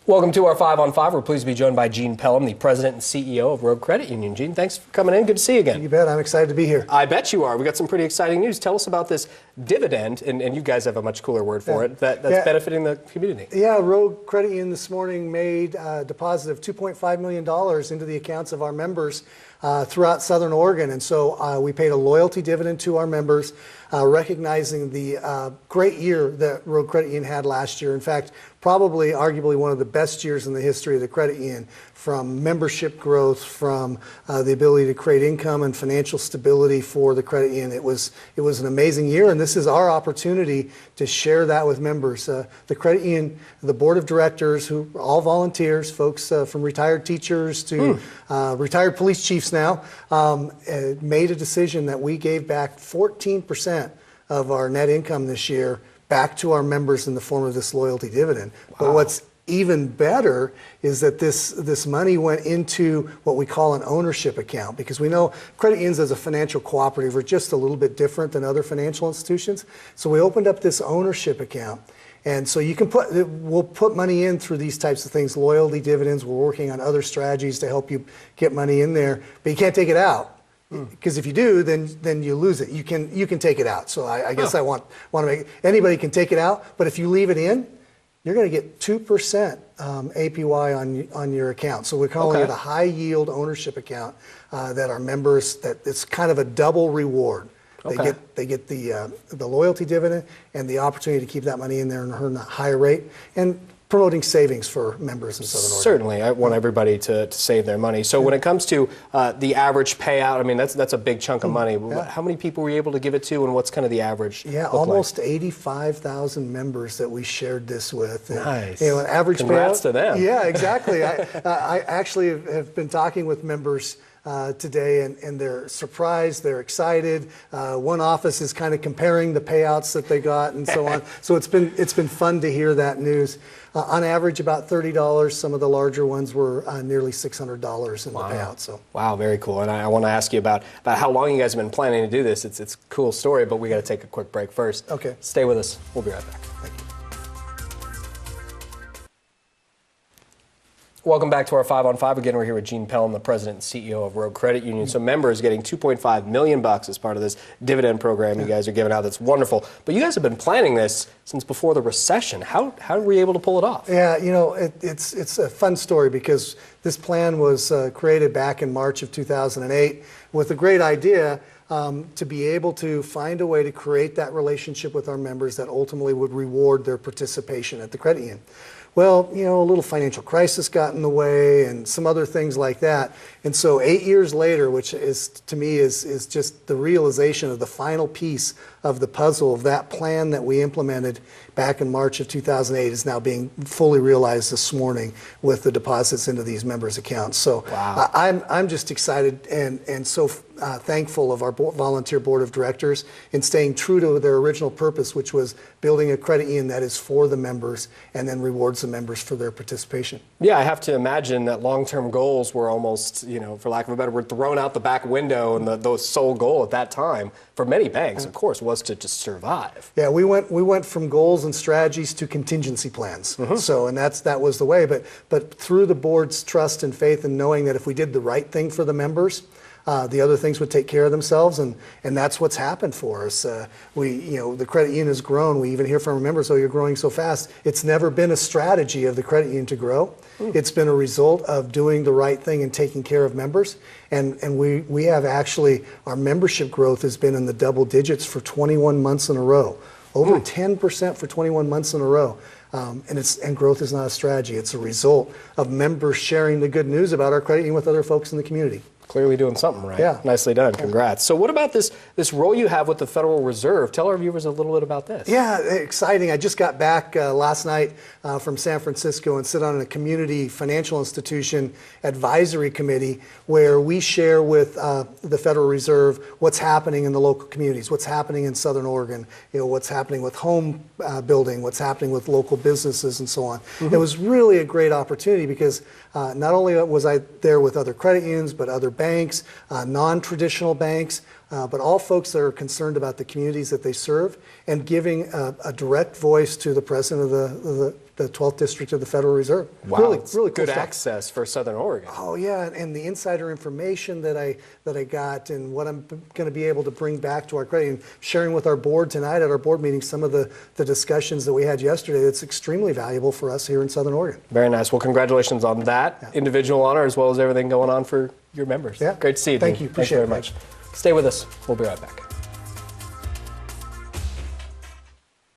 Welcome to our 5 on 5. We're pleased to be joined by Gene Pelham, the president and CEO of Rogue Credit Union. Gene, thanks for coming in. Good to see you again. You bet. I'm excited to be here. I bet you are. We got some pretty exciting news. Tell us about this dividend, and you guys have a much cooler word for it, that's benefiting the community. Yeah, Rogue Credit Union this morning made a deposit of $2.5 million into the accounts of our members throughout Southern Oregon. And so we paid a loyalty dividend to our members, recognizing the great year that Rogue Credit Union had last year. In fact, probably arguably one of the best years in the history of the credit union, from membership growth, from the ability to create income and financial stability for the credit union. It was an amazing year, and this is our opportunity to share that with members. The credit union, the board of directors, who are all volunteers, folks from retired teachers to retired police chiefs now, made a decision that we gave back 14% of our net income this year back to our members in the form of this loyalty dividend. Wow. But what's even better is that this money went into what we call an ownership account, because we know credit unions as a financial cooperative are just a little bit different than other financial institutions. So we opened up this ownership account. And so you can we'll put money in through these types of things, loyalty dividends. We're working on other strategies to help you get money in there, but you can't take it out. Because if you do, then you lose it. You can take it out. So I guess I want to make anybody can take it out, but if you leave it in, you're going to get 2% APY on your account. So we're calling it a high yield ownership account that our members, that it's kind of a double reward. They get the loyalty dividend and the opportunity to keep that money in there and earn a higher rate, and promoting savings for members in Southern Oregon. Certainly, I want everybody to save their money. So when it comes to the average payout, I mean, that's a big chunk of money. Yeah. How many people were you able to give it to, and what's kind of the average? Yeah, almost 85,000 members that we shared this with. And, nice. You know, an average Congrats payout, to them. Yeah, exactly. I actually have been talking with members today, and they're surprised, they're excited. One office is kind of comparing the payouts that they got and so on. So it's been fun to hear that news. On average, about $30. Some of the larger ones were nearly $600 in the payout. So wow, very cool. And I want to ask you about how long you guys have been planning to do this. It's a cool story, but we got to take a quick break first. Okay. Stay with us. We'll be right back. Thank you. Welcome back to our 5 on 5. Again, we're here with Gene Pelham, the president and CEO of Rogue Credit Union. So members getting $2.5 million as part of this dividend program you guys are giving out. That's wonderful. But you guys have been planning this since before the recession. How were you able to pull it off? Yeah, you know, it's a fun story, because this plan was created back in March of 2008 with a great idea to be able to find a way to create that relationship with our members that ultimately would reward their participation at the credit union. Well, you know, a little financial crisis got in the way and some other things like that. And so 8 years later, which is, to me, is just the realization of the final piece of the puzzle of that plan that we implemented back in March of 2008 is now being fully realized this morning with the deposits into these members' accounts. So wow. I'm just excited and so thankful of our volunteer board of directors in staying true to their original purpose, which was building a credit union that is for the members and then rewards the members for their participation. Yeah, I have to imagine that long-term goals were almost, you know, for lack of a better word, thrown out the back window, and the sole goal at that time for many banks, of course, was to just survive. Yeah, we went from goals and strategies to contingency plans. So, and that was the way. But through the board's trust and faith and knowing that if we did the right thing for the members, the other things would take care of themselves, and that's what's happened for us. The credit union has grown. We even hear from our members, "Oh, you're growing so fast." It's never been a strategy of the credit union to grow. It's been a result of doing the right thing and taking care of members. And we have actually, our membership growth has been in the double digits for 21 months in a row, over 10% for 21 months in a row. And growth is not a strategy. It's a result of members sharing the good news about our credit union with other folks in the community. Clearly doing something right. Yeah. Nicely done. Congrats. So what about this role you have with the Federal Reserve? Tell our viewers a little bit about this. Yeah, exciting. I just got back last night from San Francisco and sit on a community financial institution advisory committee where we share with the Federal Reserve what's happening in the local communities, what's happening in Southern Oregon, you know, what's happening with home building, what's happening with local businesses and so on. It was really a great opportunity because not only was I there with other credit unions, but other banks, non-traditional banks, but all folks that are concerned about the communities that they serve and giving a direct voice to the president of the 12th District of the Federal Reserve. Wow, really cool good stuff. access for Southern Oregon. Oh yeah, and the insider information that I got and what I'm going to be able to bring back to our credit and sharing with our board tonight at our board meeting some of the discussions that we had yesterday. It's extremely valuable for us here in Southern Oregon. Very nice. Well, congratulations on that individual honor as well as everything going on for your members. Yeah. Great to see you. Thank you. Appreciate it. Thank you very much. Stay with us. We'll be right back.